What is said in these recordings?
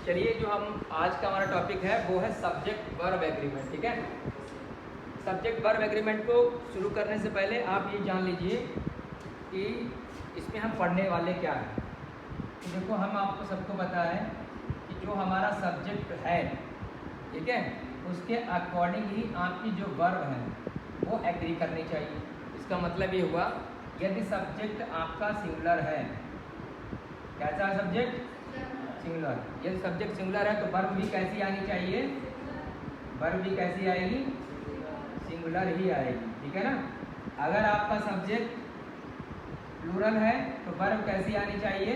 चलिए, जो हम आज का हमारा टॉपिक है वो है सब्जेक्ट वर्ब एग्रीमेंट। ठीक है, सब्जेक्ट वर्ब एग्रीमेंट को शुरू करने से पहले आप ये जान लीजिए कि इसमें हम पढ़ने वाले क्या हैं। तो देखो, हम आपको सबको पता है कि जो हमारा सब्जेक्ट है, ठीक है, उसके अकॉर्डिंग ही आपकी जो वर्ब है वो एग्री करनी चाहिए। इसका मतलब ये हुआ, यदि सब्जेक्ट आपका सिंगुलर है, कैसा है सब्जेक्ट? सिंगुलर। यदि सब्जेक्ट सिंगुलर है तो वर्ब भी कैसी आनी चाहिए? वर्ब भी कैसी आएगी? सिंगुलर ही आएगी। ठीक है ना। अगर आपका सब्जेक्ट प्लूरल है तो वर्ब कैसी आनी चाहिए?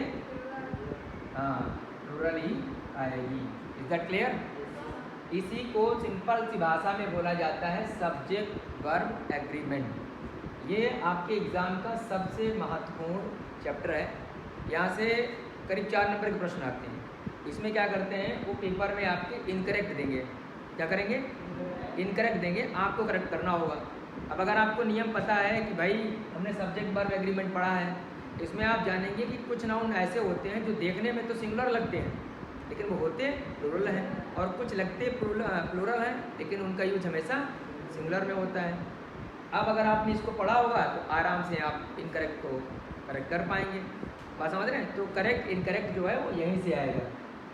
हाँ, प्लूरल ही आएगी। Is that clear? इसी को सिंपल सी भाषा में बोला जाता है सब्जेक्ट वर्ब एग्रीमेंट। ये आपके एग्जाम का सबसे महत्वपूर्ण चैप्टर है। यहाँ से करीब 4 नंबर के प्रश्न आते हैं। इसमें क्या करते हैं, वो पेपर में आपके इनकरेक्ट देंगे। क्या करेंगे? इनकरेक्ट देंगे, आपको करेक्ट करना होगा। अब अगर आपको नियम पता है कि भाई हमने सब्जेक्ट वर्ब एग्रीमेंट पढ़ा है, इसमें आप जानेंगे कि कुछ नाउन ऐसे होते हैं जो देखने में तो सिंगुलर लगते हैं लेकिन वो होते प्लूरल हैं, और कुछ लगते प्लूरल हैं लेकिन उनका यूज हमेशा सिंगुलर में होता है। अब अगर आपने इसको पढ़ा होगा तो आराम से आप इनकरेक्ट को करेक्ट कर पाएंगे। बात समझ रहे हैं? तो करेक्ट इनकरेक्ट जो है वो यहीं से आएगा।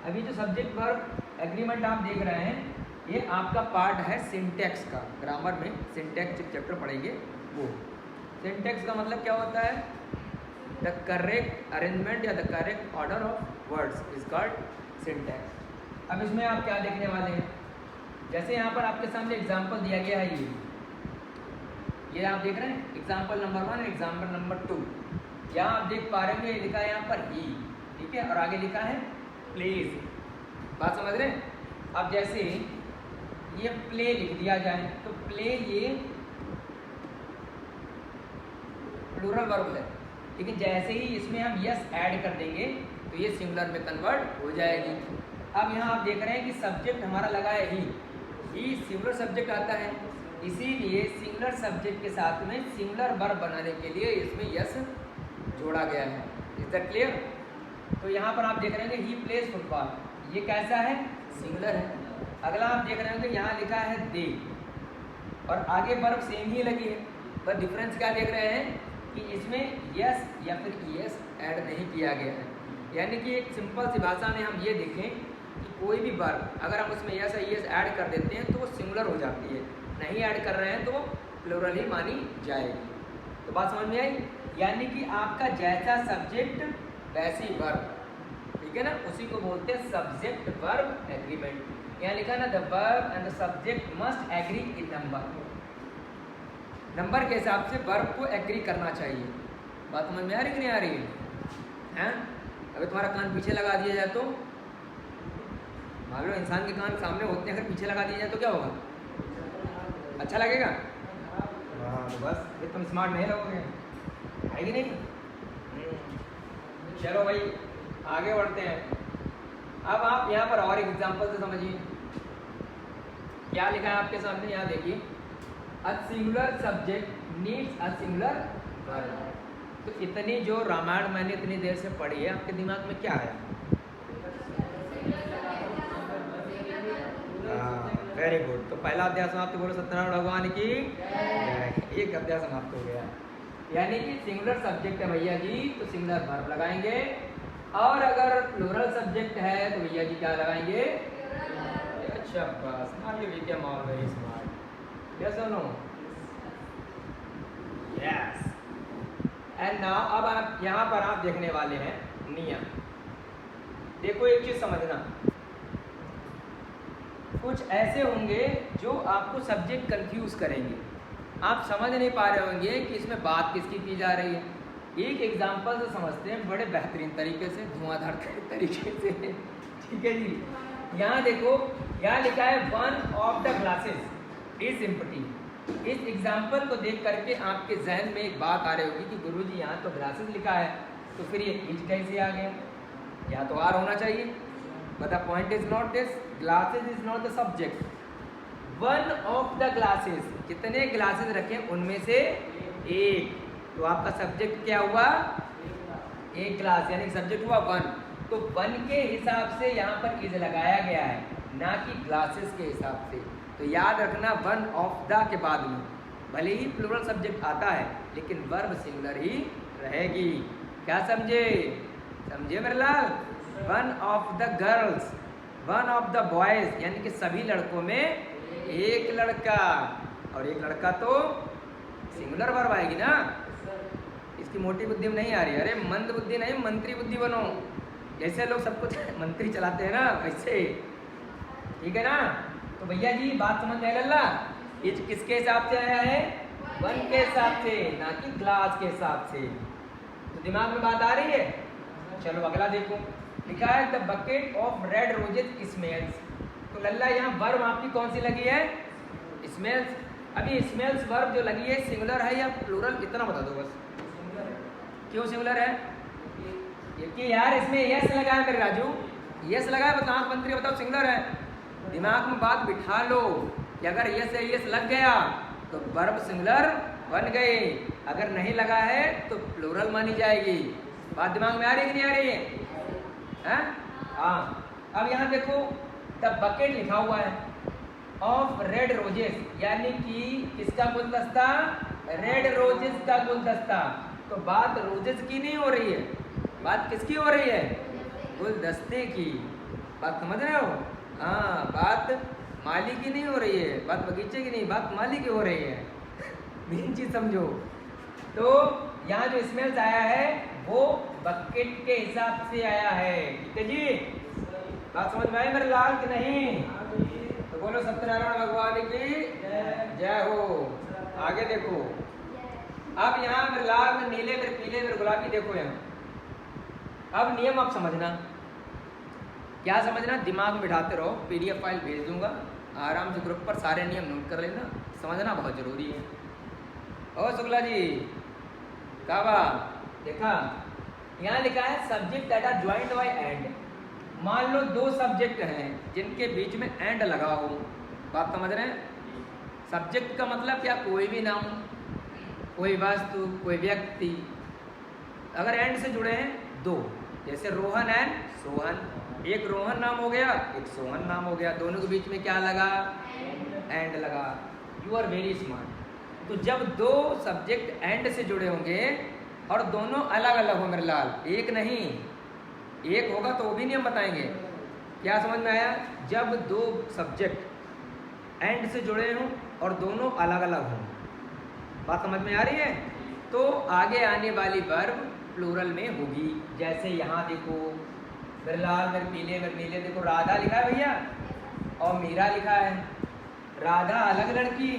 अभी जो सब्जेक्ट वर्ब एग्रीमेंट आप देख रहे हैं, ये आपका पार्ट है सिंटैक्स का। ग्रामर में सिंटैक्स चैप्टर पढ़ेंगे वो। सिंटैक्स का मतलब क्या होता है? द करेक्ट अरेंजमेंट या the correct order of words is called syntax. अब इसमें आप क्या देखने वाले हैं, जैसे यहाँ पर आपके सामने एग्जाम्पल दिया गया है, ये आप देख रहे हैं एग्जाम्पल नंबर 1 एग्जाम्पल नंबर 2। यहाँ आप देख पा रहे हैं लिखा है यहाँ पर ही, ठीक है, और आगे लिखा है प्लेज। बात समझ रहे हैं? अब जैसे ये प्ले लिख दिया जाए तो प्ले ये प्लूरल वर्ब है, लेकिन जैसे ही इसमें हम यस ऐड कर देंगे तो ये सिंगुलर में कन्वर्ट हो जाएगी। अब यहाँ आप देख रहे हैं कि सब्जेक्ट हमारा लगा है ही सिंगुलर सब्जेक्ट आता है, इसीलिए सिंगुलर सब्जेक्ट के साथ में सिंगुलर वर्ब बनाने के लिए इसमें यस जोड़ा गया है। Is that clear? तो यहाँ पर आप देख रहे हैं ही प्लेज फुटबॉल, ये कैसा है? सिंगुलर है। अगला आप देख रहे हैं यहाँ लिखा है दे, और आगे वर्ब सेम ही लगी है, पर डिफरेंस क्या देख रहे हैं कि इसमें यस या फिर ईएस ऐड नहीं किया गया है। यानी कि एक सिंपल सी भाषा में हम ये देखें कि कोई भी वर्ब अगर हम उसमें यस या ईएस ऐड कर देते हैं तो वो सिंगुलर हो जाती है, नहीं ऐड कर रहे हैं तो वो प्लूरल ही मानी जाएगी। तो बात समझ में आई? यानी कि आपका जैसा सब्जेक्ट वैसी वर्ब, ठीक है ना, उसी को बोलते हैं सब्जेक्ट वर्ब एग्रीमेंट। यहाँ लिखा ना, the verb and the subject must agree in number. Number के हिसाब से वर्ब को एग्री करना चाहिए। बात समझ में आ रही कि नहीं आ रही है? अगर तुम्हारा कान पीछे लगा दिया जाए तो, मान लो इंसान के कान सामने होते हैं, अगर पीछे लगा दिया जाए तो क्या होगा? अच्छा लगेगा? हाँ, तो बस फिर तुम स्मार्ट नहीं रहोगे, है कि नहीं? चलो भाई आगे बढ़ते हैं। अब आप यहाँ पर और एक एग्जांपल से समझिए क्या लिखा है आपके सामने। यहाँ देखिए, a singular subject needs a singular verb. तो इतनी जो रामायण मैंने इतनी देर से पढ़ी है, आपके दिमाग में क्या है? Very good. तो पहला अध्याय समाप्त। बोलो सत्यनारायण भगवान की जय। एक अध्याय समाप्त हो गया। यानी कि सिंगुलर सब्जेक्ट है भैया जी तो सिंगुलर वर्ब लगाएंगे, और अगर प्लूरल सब्जेक्ट है तो भैया जी क्या लगाएंगे? अच्छा बस, now you become all very smart. Yes और नो? यस। एंड नाउ अब आप यहाँ पर आप देखने वाले हैं नियम। देखो एक चीज समझना, कुछ ऐसे होंगे जो आपको सब्जेक्ट कंफ्यूज करेंगे, आप समझ नहीं पा रहे होंगे कि इसमें बात किसकी की जा रही है। एक एग्जांपल से समझते हैं बड़े बेहतरीन तरीके से, धुआंधार तरीके से। ठीक है जी, यहाँ देखो, यहाँ लिखा है one of the glasses is empty. इस एग्जाम्पल को देख करके आपके जहन में एक बात आ रही होगी कि गुरुजी यहाँ तो ग्लासेस लिखा है, तो फिर ये इज कैसे आ गया? या तो आर होना चाहिए, but the point is not this, glasses is not the subject. One of the glasses, कितने ग्लासेस रखे? उनमें से एक। तो आपका सब्जेक्ट क्या हुआ? एक ग्लास, यानी सब्जेक्ट हुआ वन। तो वन के हिसाब से यहाँ पर इज लगाया गया है, ना कि ग्लासेस के हिसाब से। तो याद रखना वन ऑफ द के बाद में भले ही प्लूरल सब्जेक्ट आता है लेकिन वर्ब सिंगुलर ही रहेगी। क्या समझे? समझे मेरे लाल? One of the girls, one of the boys, यानी कि सभी लड़कों में एक लड़का, और एक लड़का तो सिंगुलर वर्ब आएगी ना। इसकी मोटी बुद्धि में नहीं आ रही, अरे मंद बुद्धि नहीं, मंत्री बुद्धि बनो। जैसे लोग सब कुछ मंत्री चलाते हैं ना वैसे, ठीक है ना। तो भैया जी बात समझ में लल्ला, ये किसके हिसाब से आया है? वन के हिसाब से, ना कि क्लास के हिसाब से। तो दिमाग में बात आ रही है? चलो अगला देखो, लिखा है the bucket of red roses smells. तो लल्ला यहाँ वर्ब आपकी कौन सी लगी है? स्मेल्स। अभी स्मेल्स वर्ब जो लगी है सिंगुलर है या प्लूरल, इतना बता दो बस। क्यों सिंगुलर है? क्योंकि यार इसमें यस लगा है मेरे राजू, यस लगा है, बताओ मंत्री बताओ सिंगुलर है। दिमाग में बात बिठा लो कि अगर यस है यस लग गया तो वर्ब सिंगुलर बन गई, अगर नहीं लगा है तो प्लूरल मानी जाएगी। बात दिमाग में आ रही है कि नहीं आ रही है? हाँ। अब यहाँ देखो द बकेट लिखा हुआ है ऑफ रेड रोजेस, यानी कि किसका गुलदस्ता? रेड रोजेस का गुलदस्ता। तो बात रोजेस की नहीं हो रही है, बात किसकी हो रही है? गुलदस्ते की। बात समझ रहे हो? हाँ, बात माली की नहीं हो रही है, बात बगीचे की नहीं, बात माली की हो रही है। मेन चीज समझो। तो यहाँ जो स्मेल्स आया है वो बकेट के हिसाब से आया है, ठीक है जी। बात समझ में आई मेरे लाल कि नहीं? तो बोलो सत्यनारायण भगवान की जय हो। आगे देखो, अब यहाँ मेरे लाल में नीले में पीले में गुलाबी, देखो यहाँ अब नियम आप समझना। क्या समझना? दिमाग में बिठाते रहो, पीडीएफ फाइल भेज दूंगा, आराम से ग्रुप पर सारे नियम नोट कर लेना, समझना बहुत जरूरी है। ओ शुक्ला जी काबा देखा, यहाँ लिखा है subject that are joint by and. मान लो दो सब्जेक्ट हैं जिनके बीच में एंड लगा हो। बात समझ रहे हैं? सब्जेक्ट का मतलब क्या? कोई भी नाम, कोई वस्तु, कोई व्यक्ति, अगर एंड से जुड़े हैं दो, जैसे रोहन एंड सोहन, एक रोहन नाम हो गया, एक सोहन नाम हो गया, दोनों के बीच में क्या लगा? एंड लगा। You are very smart. तो जब दो सब्जेक्ट एंड से जुड़े होंगे और दोनों अलग अलग हो मेरे लाल, एक नहीं, एक होगा तो वो भी नियम बताएंगे। क्या समझ में आया? जब दो सब्जेक्ट एंड से जुड़े हों और दोनों अलग अलग हों, बात समझ में आ रही है? तो आगे आने वाली वर्ब प्लूरल में होगी। जैसे यहाँ देखो मेरे लाल मेरे पीले मेरे नीले, देखो राधा लिखा है भैया और मीरा लिखा है। राधा अलग लड़की,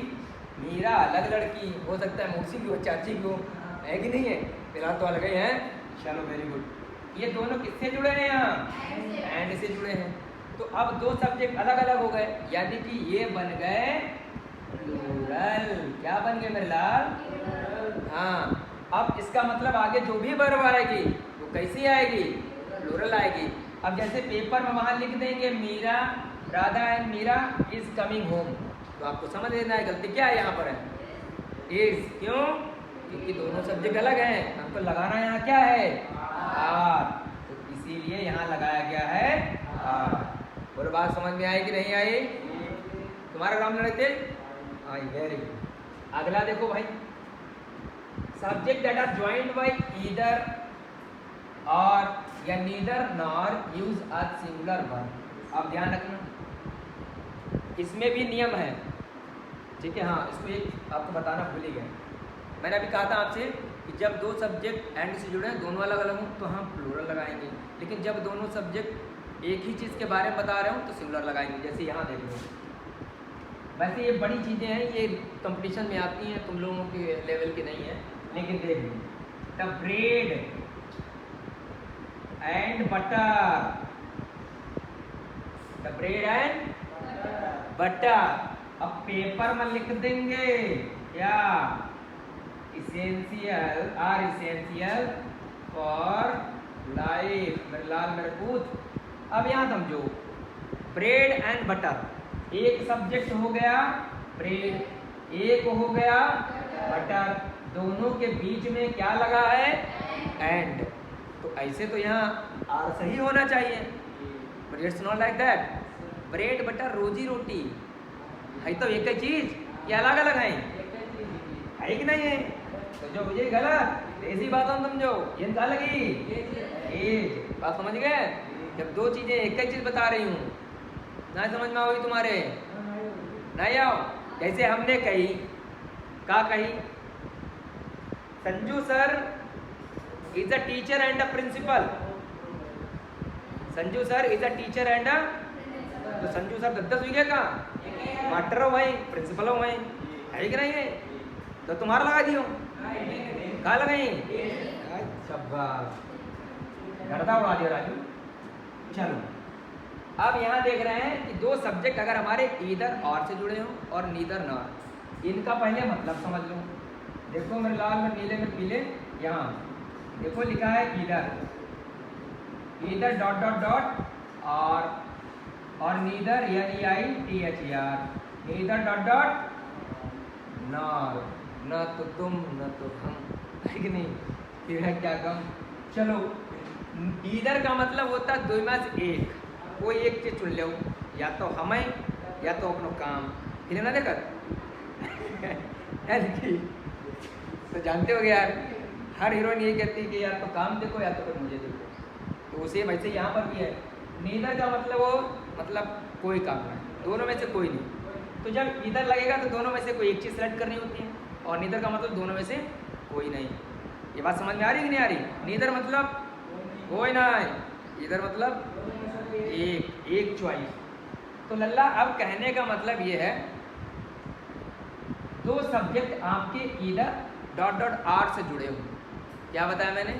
मीरा अलग लड़की, हो सकता है मौसी की हो, चाची की हो, है कि नहीं है? फिलहाल तो अलग ही है। चलो वेरी गुड। ये दोनों किससे जुड़े हैं? यहाँ एंड से जुड़े हैं। तो अब दो सब्जेक्ट अलग अलग हो गए, यानी कि ये बन गए प्लूरल। क्या बन गए मेरे लाल? हाँ। अब इसका मतलब आगे जो भी वर्ब आएगी वो कैसी आएगी? प्लूरल आएगी। अब जैसे पेपर में वहां लिख देंगे Meera, Radha and Meera is coming home, तो आपको समझ लेना है गलती क्या है यहाँ पर है? इज। क्यों? क्योंकि दोनों सब्जेक्ट अलग हैं, हमको लगाना यहाँ क्या है? आर। तो इसीलिए यहाँ लगाया गया है आर। और बात समझ में आई कि नहीं आई? तुम्हारा नाम लड़के आई, वेरी गुड। अगला देखो भाई, subject that are joint by either or या neither nor use a singular verb. अब ध्यान रखना, इसमें भी नियम है, ठीक है? हाँ, इसको एक आपको बताना भूल ही गए। मैंने अभी कहा था आपसे कि जब दो सब्जेक्ट एंड से जुड़े हैं, दोनों अलग अलग हों तो हम प्लूरल लगाएंगे, लेकिन जब दोनों सब्जेक्ट एक ही चीज़ के बारे में बता रहे हो तो सिंगुलर लगाएंगे। जैसे यहाँ देख लो, वैसे ये बड़ी चीज़ें हैं, ये कंपटीशन में आती हैं, तुम लोगों के लेवल की नहीं है, लेकिन देख लो the bread and butter, the bread and butter. अब पेपर में लिख देंगे क्या? Essential are essential for life. मेरे लाल मेरे पूत। अब यहाँ समझो, ब्रेड एंड बटर, एक सब्जेक्ट हो गया ब्रेड, एक हो गया बटर, दोनों के बीच में क्या लगा है? एंड। तो ऐसे तो यहाँ आर सही होना चाहिए, but it's not like that. Bread butter रोजी रोटी है तो एक ही चीज, ये अलग अलग है कि नहीं है? तो जो मुझे गलत ऐसी बात हम समझो, ये क्या लगी एज, बात समझ गए? जब दो चीजें एक ही चीज बता रही हूँ ना समझ में आओगी तुम्हारे, नहीं आओ। जैसे हमने कही, क्या कही? Sanju sir is a teacher and a principal. Sanju sir is a teacher and a, तो संजू सर 10 हुई का मास्टर हो भाई, प्रिंसिपल हो भाई, है कि नहीं है? तो तुम्हारा लगा दियो, कहा लगाई? गर्दा उड़ा दिया राजू। चलो अब यहाँ देख रहे हैं कि दो सब्जेक्ट अगर हमारे ईदर और से जुड़े हों और नीदर नॉर, इनका पहले मतलब समझ लो। देखो मेरे लाल में नीले में पीले, यहाँ देखो लिखा है either, either dot dot dot और neither NEITHER, neither dot dot nor, न तो तुम न तो हम, है कि नहीं? फिर है क्या कम? चलो ईदर का मतलब होता है दो में से एक, कोई एक चीज चुन लो, या तो हमें या तो अपनो काम, फिर ना देखा तो जानते हो यार, हर हीरोइन यही कहती है कि या तो काम देखो या तो फिर मुझे देखो। तो उसे वैसे यहाँ पर भी है, नीदर का मतलब वो मतलब कोई काम नहीं, दोनों में से कोई नहीं। तो जब ईदर लगेगा तो दोनों में से कोई एक चीज़ सेलेक्ट करनी होती है, और नीदर का मतलब दोनों में से कोई नहीं। ये बात समझ में आ रही कि नहीं आ रही? नीदर मतलब कोई नहीं, इधर मतलब एक चॉइस। तो लल्ला अब कहने का मतलब ये है, दो सब्जेक्ट आपके ईदर डॉट डॉट आर से जुड़े हुए, क्या बताया मैंने?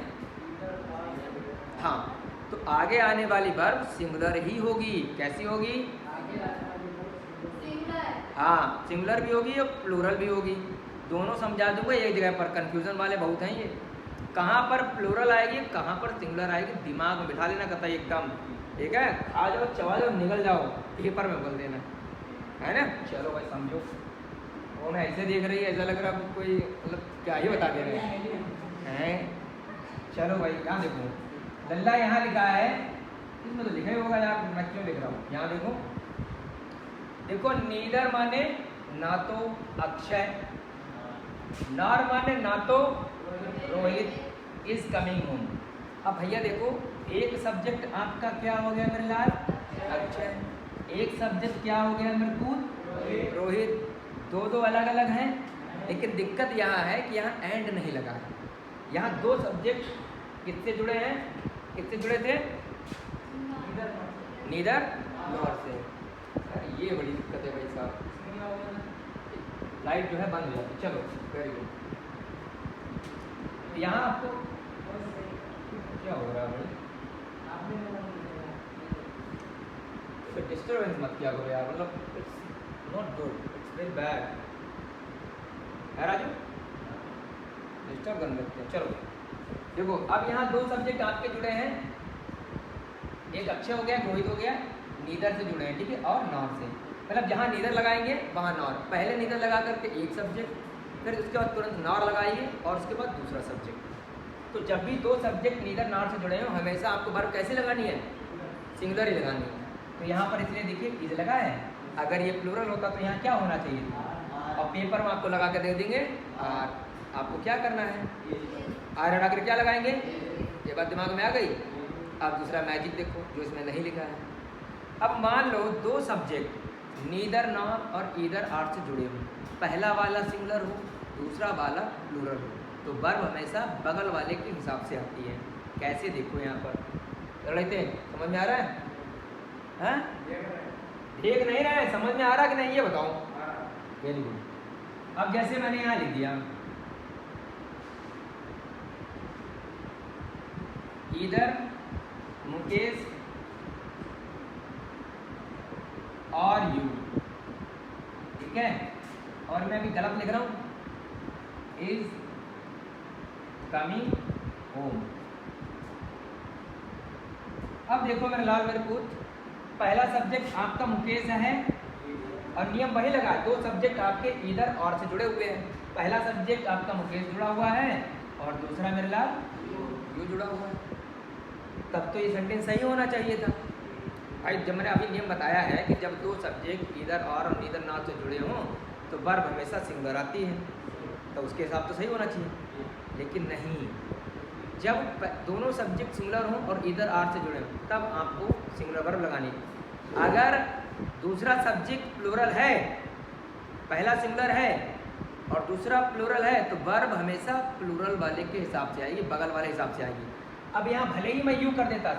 हाँ, तो आगे आने वाली वर्ब सिंगुलर ही होगी। कैसी होगी? हाँ, सिंगुलर भी होगी और प्लूरल भी होगी, दोनों समझा दूंगा एक जगह पर। कंफ्यूजन वाले बहुत हैं ये, कहाँ पर प्लूरल आएगी कहाँ पर सिंगुलर आएगी, दिमाग में बिठा लेना कतई एकदम, ठीक है? आ जाओ, चबा जाओ, निकल जाओ, पेपर में बोल देना, है ना? चलो भाई समझो। वो मैं ऐसे देख रही है, ऐसा लग रहा है कोई मतलब क्या ही बता दे रहे हैं। चलो भाई यहाँ देखो, लल्ला यहाँ लिखा है, इसमें तो लिखा ही होगा यार, मैं क्यों लिख रहा हूँ? यहाँ देखो, देखो नीदर माने ना तो अक्षय, नॉर माने ना तो रोहित इज कमिंग होम। अब भैया देखो, एक सब्जेक्ट आपका क्या हो गया मेरे लाल? अक्षय। एक सब्जेक्ट क्या हो गया मेरे कूद? रोहित। दो दो अलग अलग हैं, लेकिन दिक्कत यहाँ है कि यहाँ एंड नहीं लगा है। यहाँ दो सब्जेक्ट किससे जुड़े हैं? किससे जुड़े थे? नीदर नॉर से। अरे ये बड़ी दिक्कत है भाई साहब, लाइट जो है बंद हो जाती। चलो वेरी गुड। यहाँ आपको क्या हो रहा है भाई? तो डिस्टर्बेंस मत किया करो यार, मतलब it's not good, it's very bad है राजू, डिस्टर्ब करने लगते हैं। चलो देखो, अब यहाँ दो सब्जेक्ट आपके जुड़े हैं, एक अक्षय हो गया, रोहित हो गया, नीदर से जुड़े हैं, ठीक है, और नॉर से। मतलब जहाँ नीदर लगाएंगे वहाँ नॉर, पहले नीदर लगा करके एक सब्जेक्ट, फिर उसके बाद तुरंत नॉर लगाइए और उसके बाद दूसरा सब्जेक्ट। तो जब भी दो सब्जेक्ट नीदर नॉर से जुड़े हो, हमेशा आपको वर्ब कैसे लगानी है? सिंगुलर ही लगानी है। तो यहाँ पर इसलिए देखिए इज लगा है, अगर ये प्लूरल होता तो यहाँ क्या होना चाहिए था? और पेपर में आपको लगा कर दे देंगे, और आपको क्या करना है? आर हटा कर क्या लगाएंगे? ये बात दिमाग में आ गई। अब दूसरा मैजिक देखो जो इसमें नहीं लिखा है। अब मान लो दो सब्जेक्ट नीदर नॉर और ईदर आर से जुड़े हो, पहला वाला सिंगुलर हो, दूसरा वाला प्लूरल हो, तो वर्ब हमेशा बगल वाले के हिसाब से आती है। कैसे? देखो यहाँ पर लड़ते, समझ में आ रहा है? हाँ, देख नहीं रहे हैं, समझ में आ रहा कि नहीं ये बताओ? Very good. अब जैसे मैंने यहाँ लिख दिया, ईदर मुकेश और यू, ठीक है, और मैं अभी गलत लिख रहा हूँ, इज कमिंग होम। अब देखो मेरे लाल मेरे पुत्र, पहला सब्जेक्ट आपका मुकेश है और नियम वही लगा, दो सब्जेक्ट आपके ईदर और से जुड़े हुए हैं। पहला सब्जेक्ट आपका मुकेश जुड़ा हुआ है और दूसरा मेरे लाल यू जुड़ा हुआ है। तब तो ये सेंटेंस सही होना चाहिए था भाई। जब मैंने अभी नियम बताया है कि जब दो सब्जेक्ट इधर और नीदर नॉट से जुड़े हों तो वर्ब हमेशा सिंगुलर आती है, तो उसके हिसाब तो सही होना चाहिए। लेकिन नहीं, जब दोनों सब्जेक्ट सिंगुलर हों और इधर आर से जुड़े हों तब आपको सिंगुलर वर्ब लगानी है। अगर दूसरा सब्जेक्ट प्लूरल है, पहला सिंगुलर है और दूसरा प्लूरल है, तो वर्ब हमेशा प्लूरल वाले के हिसाब से आएगी, बगल वाले हिसाब से आएगी। अब यहाँ भले ही मैं यूँ कर देता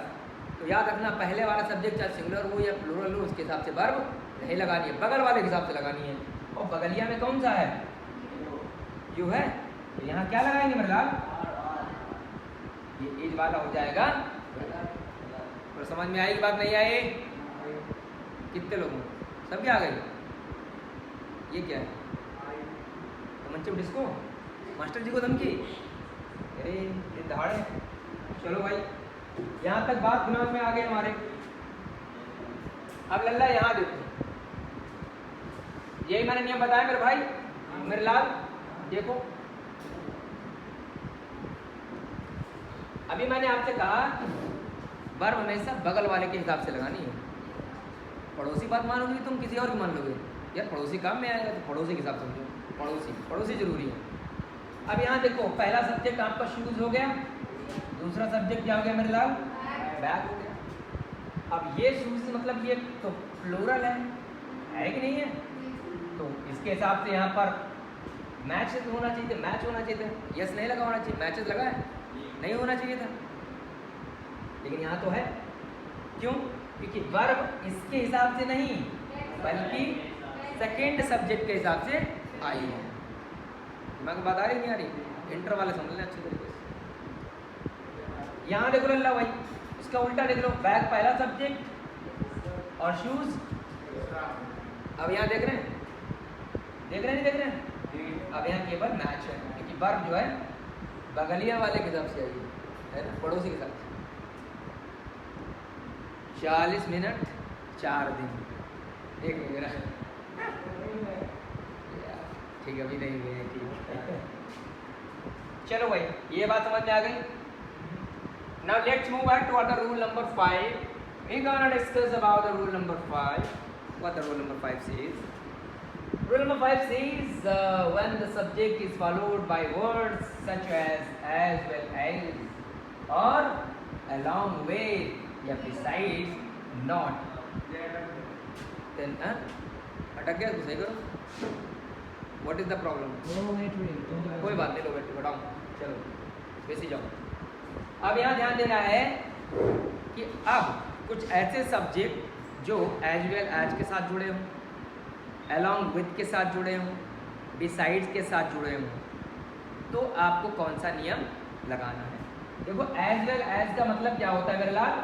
तो याद रखना पहले वाला सब्जेक्ट चाहे सिंगुलर हो या प्लूरल हो उसके हिसाब से वर्ब नहीं लगानी है, बगल वाले के हिसाब से लगानी है। और बगलिया में कौन सा है? यू है, तो यहाँ क्या लगाएंगे मेरे लाल? ये एज वाला हो जाएगा। और समझ में आएगी बात? नहीं आए? कितने लोगों सब क्या आ गई? ये क्या है? मंचम डिस्को मास्टर जी को धमकी, अरे ये दहाड़े। चलो भाई, यहाँ तक बात दिमाग में आ गई हमारे। अब लल्ला यहाँ देखो, यही मैंने नियम बताया मेरे भाई, मेरे लाल देखो। अभी मैंने आपसे कहा वर्ब हमेशा बगल वाले के हिसाब से लगानी है। पड़ोसी बात मानोगे तुम किसी और की मान लोगे? यार पड़ोसी काम में आएगा तो पड़ोसी के हिसाब से समझो, पड़ोसी पड़ोसी जरूरी है। अब यहाँ देखो, पहला सब्जेक्ट आपका शूज हो गया, दूसरा सब्जेक्ट क्या हो गया मेरे लाल? बैग हो गया। अब ये शूज मतलब ये तो प्लूरल है कि नहीं है? तो इसके हिसाब से यहाँ पर मैच होना चाहिए था, मैच होना चाहिए था। यस नहीं लगा होना चाहिए, मैचेस लगा है नहीं होना चाहिए था, लेकिन यहाँ तो है। क्यों? क्योंकि वर्ब इसके हिसाब से नहीं बल्कि सेकेंड सब्जेक्ट के हिसाब से आई है। दिमाग में बात आ रही नहीं आ रही? इंटर वाले समझ लें अच्छे तरीके से। यहाँ देखो लल्ला भाई, इसका उल्टा देख लो, बैग पहला सब्जेक्ट और शूज। अब यहाँ देख रहे हैं, देख रहे हैं नहीं देख रहे हैं? अब यहाँ केवल मैच है, क्योंकि वर्ब जो है बगलिया वाले के हिसाब से आई है ना, पड़ोसी के हिसाब से। 40 मिनट 4 दिन, एक नहीं मेरा ठीक है, अभी नहीं हुए, ठीक है। चलो भाई, ये बात समझ में आ गई। Now let's move on to the rule number 5. We're gonna discuss about the rule number 5. What the rule number 5 says? Rule number 5 says when the subject is followed by words such as well as, or along with, या besides, not, then अटक गया तो सही करो। What is the problem? कोई बात नहीं, लो बैठो, बताओ, चलो वैसे जाओ। अब यहाँ ध्यान देना है कि अब कुछ ऐसे सब्जेक्ट जो एज वेल एज के साथ जुड़े हों, अलॉन्ग विथ के साथ जुड़े हों, बिसाइड्स के साथ जुड़े हों, तो आपको कौन सा नियम लगाना है। देखो, एज वेल एज का मतलब क्या होता है मेरे लाल?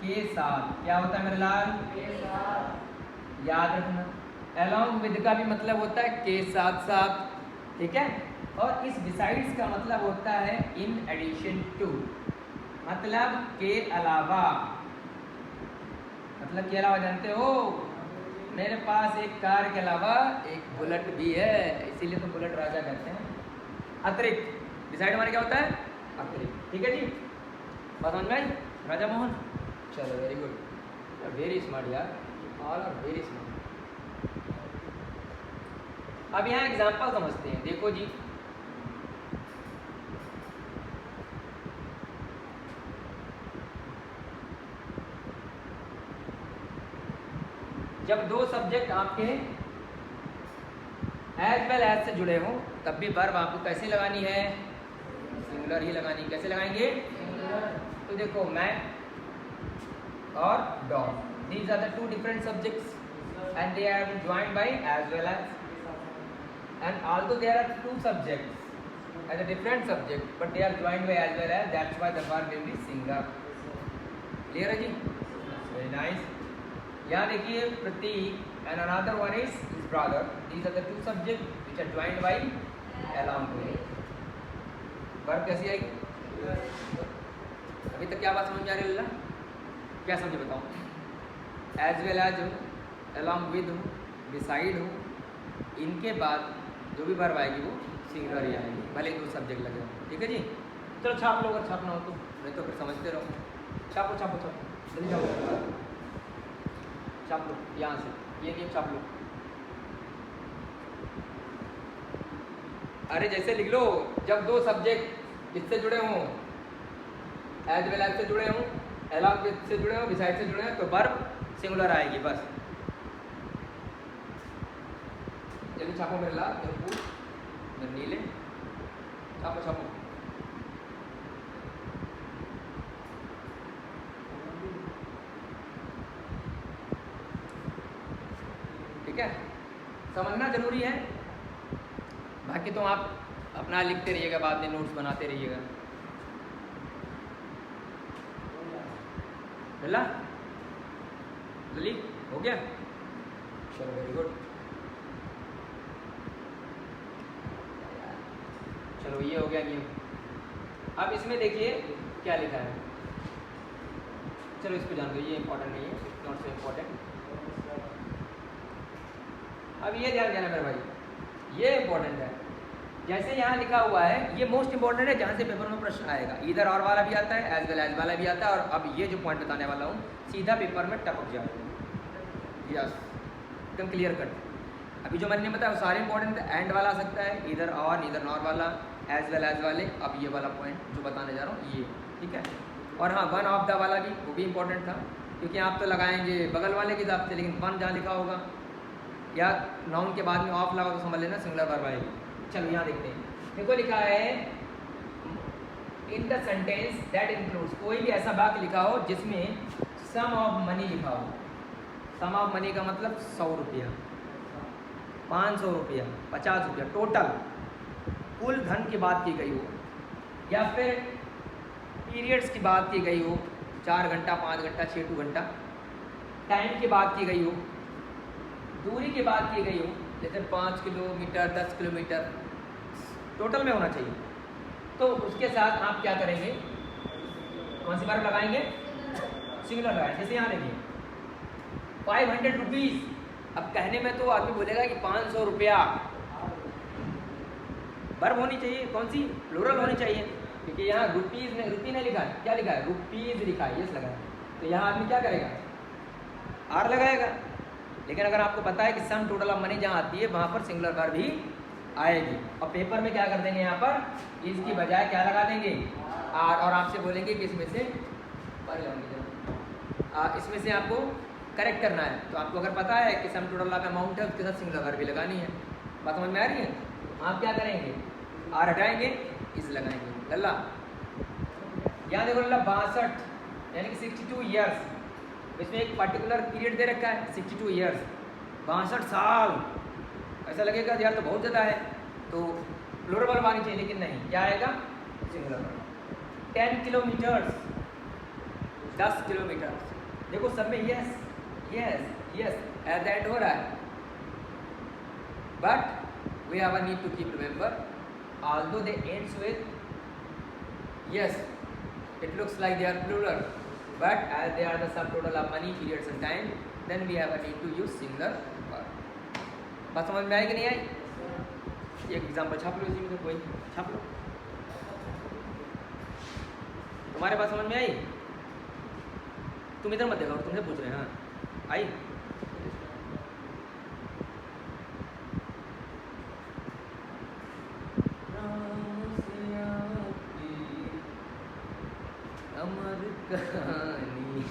के साथ। क्या होता है मेरे लाल? के साथ। याद रखना। अलॉन्ग विद का भी मतलब होता है के साथ साथ, ठीक है। और इस बिसाइड्स का मतलब होता है इन एडिशन टू, मतलब के अलावा। मतलब के अलावा जानते हो, मेरे पास एक कार के अलावा एक बुलेट भी है, इसीलिए तो बुलेट राजा कहते हैं। अतिरिक्त बिसाइड हमारे क्या होता है? अतिरिक्त, ठीक है जी। बात समझ में आई राजा मोहन? चलो वेरी गुड, वेरी स्मार्ट यार, ऑल आर वेरी स्मार्ट। अब यहाँ एग्जाम्पल समझते हैं। देखो जी, जब दो सब्जेक्ट आपके एज वेल एज से जुड़े हों तब भी वर्ब आपको कैसे लगानी है? सिंगुलर ही लगानी। कैसे लगाएंगे? तो देखो, मैं और dog, these are the two different subjects and they are joined by as well as, and although there are two subjects as a different subject but they are joined by as well as, that's why the verb will be singular. Clear है जी? Very nice. यहाँ देखिए, Prateek and another one is his brother, these are the two subject which are joined by along with. Verb कैसी आएगी? अभी तक क्या बात समझ में आ रही है लल्ला? क्या समझे बताओ? एज वेल एज हो, अलॉन्ग विद हो, बिसाइड हो, इनके बाद जो भी वर्ब आएगी वो सिंगुलर ही आएगी, भले दो सब्जेक्ट लगे हो। ठीक है जी? चलो छाप लो अगर छापना हो तो, नहीं तो फिर समझते रहो। छापो छापो छापो, जल्दी छापो, छाप लो यहाँ से, ये नियम छाप लो। अरे जैसे लिख लो, जब दो सब्जेक्ट किससे जुड़े हों, एज वेल एज से जुड़े हों, अलॉन्ग विद से जुड़े हों, बिसाइड से जुड़े हों, तो वर्ब सिंगुलर आएगी बस। जल्दी छापो मेरे लाल, मेरे फूल, मेरे नीले, छापो छापो। ठीक है, समझना जरूरी है, बाकी तो आप अपना लिखते रहिएगा, बाद में नोट्स बनाते रहिएगा। मिला जल्दी, हो गया, चलो वेरी गुड। चलो ये हो गया नियम। अब इसमें देखिए क्या लिखा है, चलो इसको जान दो, ये इंपॉर्टेंट नहीं है, नॉट सो इम्पोर्टेंट। अब ये ध्यान देना मेरे भाई, ये इंपॉर्टेंट है। जैसे यहाँ लिखा हुआ है, ये मोस्ट इंपॉर्टेंट है, जहाँ से पेपर में प्रश्न आएगा। इधर और वाला भी आता है, एज वेल एज वाला भी आता है, और अब ये जो पॉइंट बताने वाला हूँ सीधा पेपर में टपक जाएगा। यस, एकदम क्लियर कट। अभी जो मैंने बताया वो सारे इंपॉर्टेंट है। एंड वाला आ सकता है, इधर और, इधर नॉर वाला, एज वेल एज वाले। अब ये वाला पॉइंट जो बताने जा रहा हूँ ये, ठीक है। और हाँ, वन ऑफ द वाला भी, वो भी इंपॉर्टेंट था, क्योंकि आप तो लगाएंगे बगल वाले के हिसाब से, लेकिन वन जहाँ लिखा होगा या नाउन के बाद में ऑफ लगा तो समझ लेना सिंगुलर वर्ब आएगी। चलो यहाँ देखते हैं, देखो लिखा है in the sentence that includes, कोई भी ऐसा वाक्य लिखा हो जिसमें सम ऑफ मनी लिखा हो। सम ऑफ मनी का मतलब 100 रुपया, 500 रुपया, 50 रुपया, टोटल कुल धन की बात की गई हो, या फिर पीरियड्स की बात की गई हो, 4 घंटा, 5 घंटा, 6 घंटा, टाइम की बात की गई हो, दूरी की बात की गई हो, जैसे 5 किलोमीटर, 10 किलोमीटर, टोटल में होना चाहिए। तो उसके साथ आप क्या करेंगे, कौन सी वर्ब लगाएंगे, सिंगुलर लगाएंगे। जैसे यहाँ देखिए 500 रुपीज़, अब कहने में तो आदमी बोलेगा कि 500 रुपया, वर्ब होनी चाहिए, कौन सी, प्लूरल होनी चाहिए, क्योंकि यहाँ रुपीज़ ने, रुपी ने लिखा है, क्या लिखा है, रुपीज़ लिखा है, यस लगा है। तो यहाँ आदमी क्या करेगा, आर लगाएगा। लेकिन अगर आपको पता है कि सम टोटल ऑफ मनी जहाँ आती है वहाँ पर सिंगुलर वर्ब ही आएगी, और पेपर में क्या कर देंगे, यहाँ पर इसकी बजाय क्या लगा देंगे, आर, और आपसे बोलेंगे कि इसमें से इसमें से आपको करेक्ट करना है। तो आपको अगर पता है कि सम टोटल ऑफ अमाउंट है, उसके साथ सिंगुलर वर्ब भी लगानी है। बात समझ में आ रही है। आप क्या करेंगे, आर हटाएंगे, इस लगाएंगे, लल्ला। यहाँ देखो लल्ला 62 यानी कि 62 ईयर्स, इसमें एक पर्टिकुलर पीरियड दे रखा है 62 ईयर्स, 62 साल। ऐसा लगेगा यार तो बहुत ज़्यादा है, तो प्लूरल वर्ब आनी चाहिए, लेकिन नहीं, क्या आएगा, सिंगुलर वर्ब। 10 किलोमीटर्स, 10 किलोमीटर, देखो सब में yes yes yes at the end हो रहा है, but we have a need to keep remember although they ends with yes, it looks like they are plural, but as they are the subtotal of money, periods and time, then we have a need to use singular verb. बात समझ में आई कि नहीं आई? एक example छाप लो, इसी में से कोई छाप लो। तुम्हारे बात समझ में आई? तुम इधर मत देखो, तुमसे पूछ रहे हैं। हाँ आई? अमर कहानी।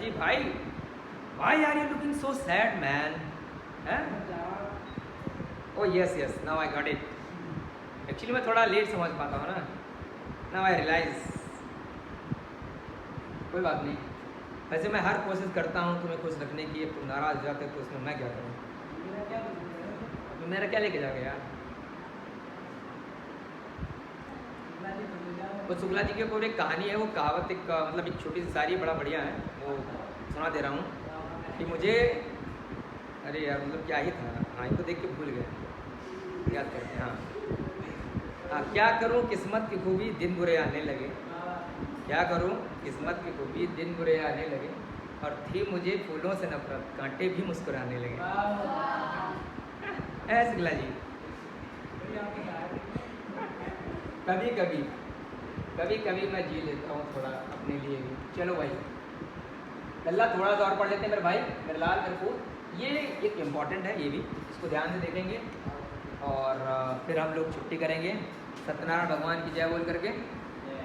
जी भाई, why are you looking so sad, man? Oh yes yes, now I got it. Actually मैं थोड़ा लेट समझ पाता हूँ ना, now I realize। कोई बात नहीं, वैसे मैं हर कोशिश करता हूँ तुम्हें खुश रखने की, तुम नाराज हो जाते तो उसमें मैं क्या करूँ? तुम मेरा क्या लेके जाओगे यार? वो शुक्ला जी के ऊपर एक कहानी है, वो कहावत, एक मतलब एक छोटी सी शायरी, बड़ा बढ़िया है, वो सुना दे रहा हूँ कि मुझे, अरे यार मतलब क्या ही था, हाँ इनको देख के भूल गए, याद करते हैं। हाँ, क्या करूँ किस्मत की खूबी दिन बुरे आने लगे, क्या करूँ किस्मत की खूबी दिन बुरे आने लगे, और थी मुझे फूलों से नफरत, कांटे भी मुस्कुराने लगे। शुक्ला जी, कभी कभी कभी कभी मैं जी लेता हूँ थोड़ा अपने लिए भी। चलो भाई लल्ला थोड़ा सा और पढ़ लेते हैं मेरे भाई, मेरे लाल मेरे को। ये एक इम्पॉर्टेंट है, ये भी इसको ध्यान से देखेंगे और फिर हम लोग छुट्टी करेंगे सत्यनारायण भगवान की जय बोल करके।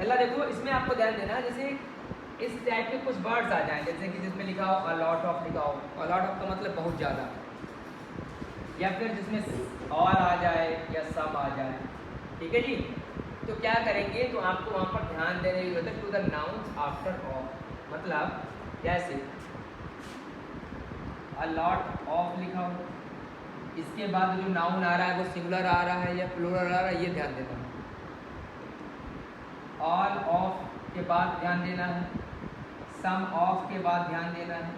लल्ला देखो इसमें आपको ध्यान देना, जैसे इस टाइप के कुछ वर्ड्स आ जाएं, जैसे कि जिसमें लिखा हो अ लॉट ऑफ, लिखा हो अ लॉट ऑफ का मतलब बहुत ज़्यादा, या फिर जिसमें ऑल आ जाए या सब आ जाए, ठीक है जी। तो क्या करेंगे, तो आपको वहाँ पर ध्यान देने की जरूरत है to the nouns after of, मतलब जैसे अ लॉट ऑफ लिखा हो, इसके बाद जो नाउन आ रहा है वो सिंगुलर आ रहा है या प्लूरल आ रहा है, ये ध्यान देना है। ऑल ऑफ के बाद ध्यान देना है, सम ऑफ के बाद ध्यान देना है,